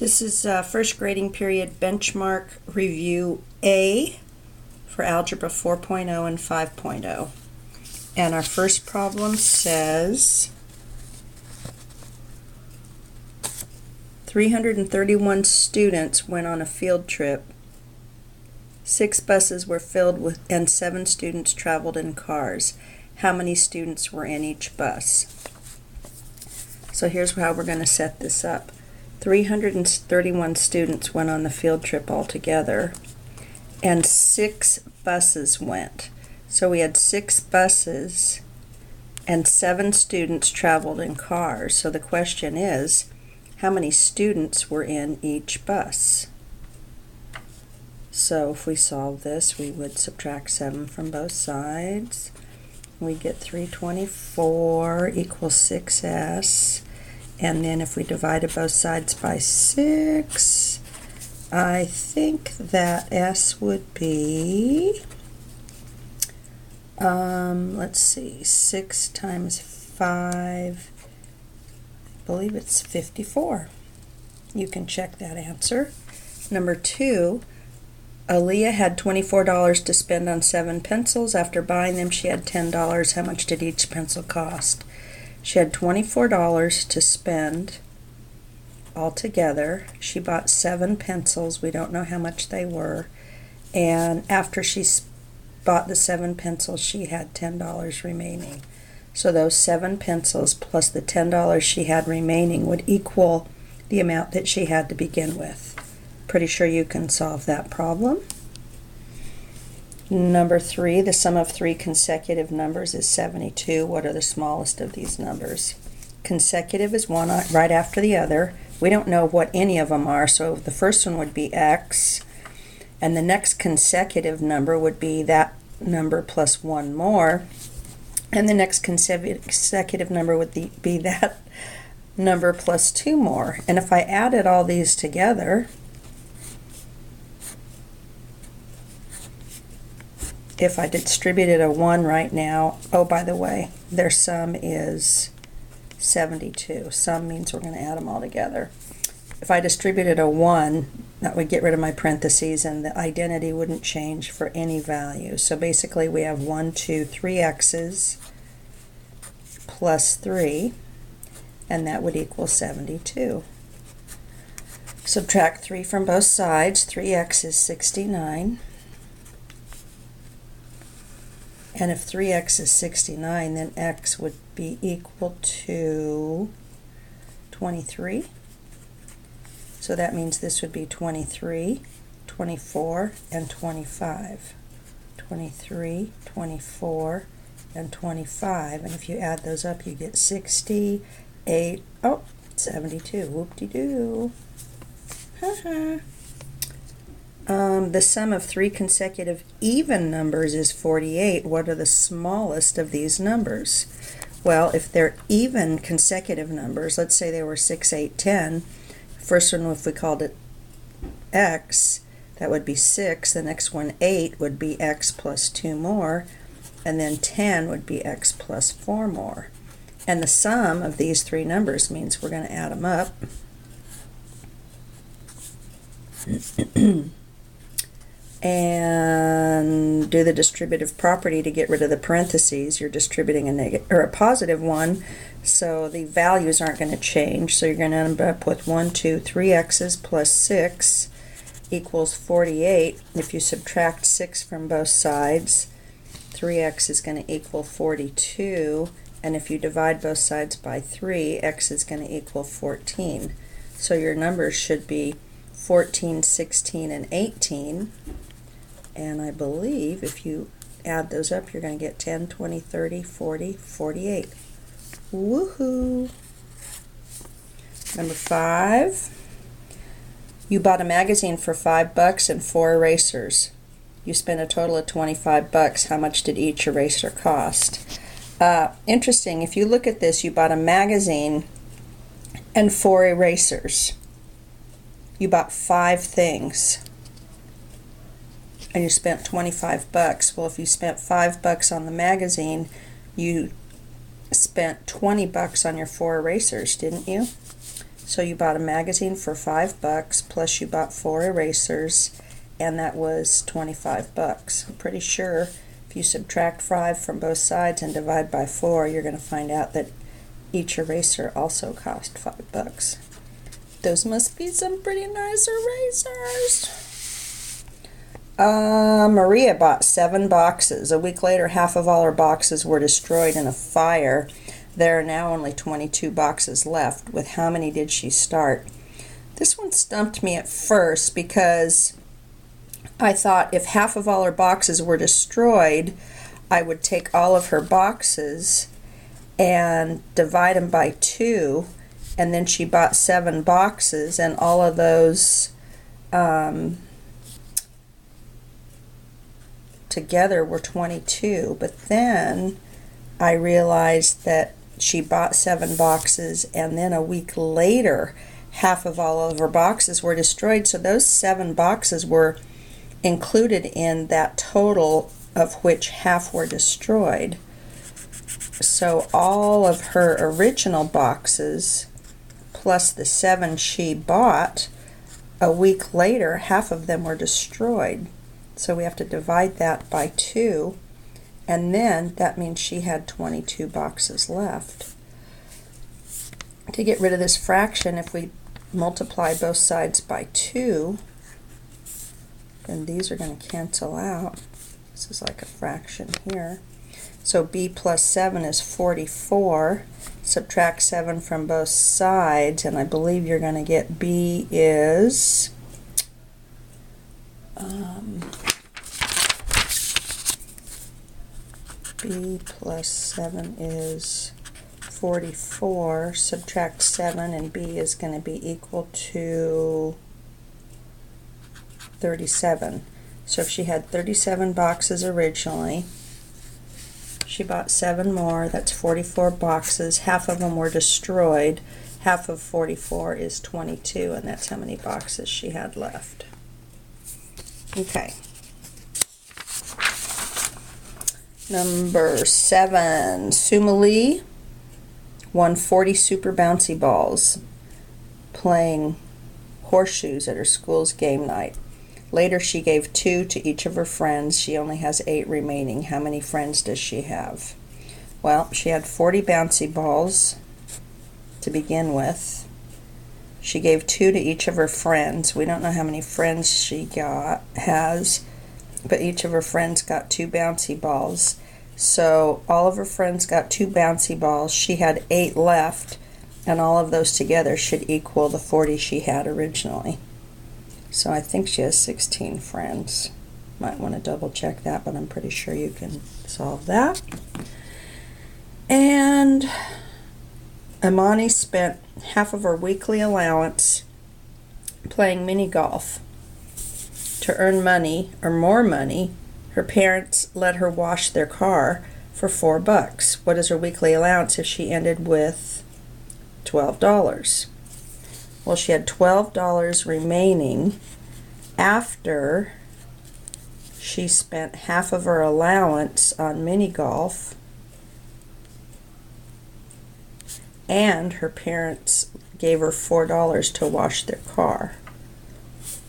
This is first grading period benchmark review A for Algebra 4.0 and 5.0. And our first problem says 331 students went on a field trip. 6 buses were filled with, and 7 students traveled in cars. How many students were in each bus? So here's how we're going to set this up. 331 students went on the field trip altogether, and 6 buses went. So we had 6 buses, and 7 students traveled in cars. So the question is, how many students were in each bus? So if we solve this, we would subtract 7 from both sides. We get 324 equals 6s. And then if we divided both sides by 6, I think that s would be, let's see, 6 times 5, I believe it's 54. You can check that answer. Number 2, Aaliyah had $24 to spend on 7 pencils. After buying them, she had $10. How much did each pencil cost? She had $24 to spend altogether. She bought 7 pencils. We don't know how much they were. And after she bought the 7 pencils, she had $10 remaining. So those 7 pencils plus the $10 she had remaining would equal the amount that she had to begin with. Pretty sure you can solve that problem. Number 3, the sum of 3 consecutive numbers is 72. What are the smallest of these numbers? Consecutive is one right after the other. We don't know what any of them are, so the first one would be x, and the next consecutive number would be that number plus 1 more, and the next consecutive number would be that number plus 2 more. And if I added all these together, if I distributed a 1 right now, oh, by the way, their sum is 72. Sum means we're going to add them all together. If I distributed a 1, that would get rid of my parentheses, and the identity wouldn't change for any value. So basically we have 1, 2, 3 x's plus 3, and that would equal 72. Subtract 3 from both sides. 3x is 69. And if 3x is 69, then x would be equal to 23. So that means this would be 23, 24, and 25. 23, 24, and 25. And if you add those up, you get 68, 72. Whoop-de-doo. The sum of 3 consecutive even numbers is 48. What are the smallest of these numbers? Well, if they're even consecutive numbers, let's say they were 6, 8, 10. First one, if we called it x, that would be 6. The next one, 8, would be x plus 2 more. And then 10 would be x plus 4 more. And the sum of these 3 numbers means we're going to add them up. And do the distributive property to get rid of the parentheses. You're distributing a negative or a positive one, so the values aren't going to change. So you're going to end up with 1, 2, 3 x's plus 6 equals 48. If you subtract 6 from both sides, 3x is going to equal 42. And if you divide both sides by 3, x is going to equal 14. So your numbers should be 14, 16, and 18. And I believe if you add those up, you're going to get 10, 20, 30, 40, 48. Woohoo! Number 5, you bought a magazine for $5 and 4 erasers. You spent a total of $25. How much did each eraser cost? Interesting, if you look at this, you bought a magazine and 4 erasers. You bought 5 things. And you spent $25. Well, if you spent $5 on the magazine, you spent $20 on your 4 erasers, didn't you? So you bought a magazine for $5, plus you bought 4 erasers, and that was $25. I'm pretty sure if you subtract 5 from both sides and divide by 4, you're going to find out that each eraser also cost $5. Those must be some pretty nice erasers. Maria bought 7 boxes. A week later, half of all her boxes were destroyed in a fire. There are now only 22 boxes left. With how many did she start? This one stumped me at first because I thought if half of all her boxes were destroyed, I would take all of her boxes and divide them by 2, and then she bought 7 boxes, and all of those together were 22. But then I realized that she bought 7 boxes, and then a week later half of all of her boxes were destroyed, so those 7 boxes were included in that total, of which half were destroyed. So all of her original boxes plus the 7 she bought, a week later half of them were destroyed. So we have to divide that by 2, and then that means she had 22 boxes left. To get rid of this fraction, if we multiply both sides by 2, then these are going to cancel out. This is like a fraction here. So b plus 7 is 44. Subtract 7 from both sides, and I believe you're going to get b is b plus 7 is 44. Subtract 7, and b is going to be equal to 37. So if she had 37 boxes originally, she bought 7 more, that's 44 boxes. Half of them were destroyed. Half of 44 is 22, and that's how many boxes she had left. Okay. Number 7, Sumali won 40 super bouncy balls playing horseshoes at her school's game night. Later she gave 2 to each of her friends. She only has 8 remaining. How many friends does she have? Well, she had 40 bouncy balls to begin with. She gave 2 to each of her friends. We don't know how many friends she has, but each of her friends got 2 bouncy balls. So all of her friends got 2 bouncy balls. She had 8 left, and all of those together should equal the 40 she had originally. So I think she has 16 friends. Might want to double check that, but I'm pretty sure you can solve that. And Amani spent half of her weekly allowance playing mini golf. To earn money, or more money, her parents let her wash their car for $4. What is her weekly allowance if she ended with $12? Well, she had $12 remaining after she spent half of her allowance on mini golf, and her parents gave her $4 to wash their car.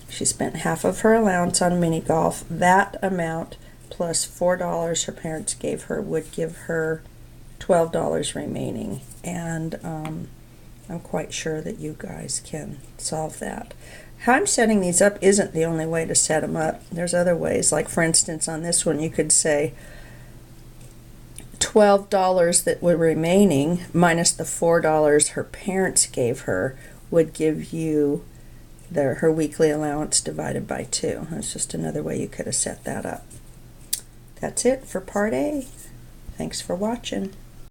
She spent half of her allowance on mini golf. That amount plus $4 her parents gave her would give her $12 remaining, and I'm quite sure that you guys can solve that. How I'm setting these up isn't the only way to set them up. There's other ways. Like, for instance, on this one, you could say $12 that were remaining minus the $4 her parents gave her would give you her weekly allowance divided by 2. That's just another way you could have set that up. That's it for part A. Thanks for watching.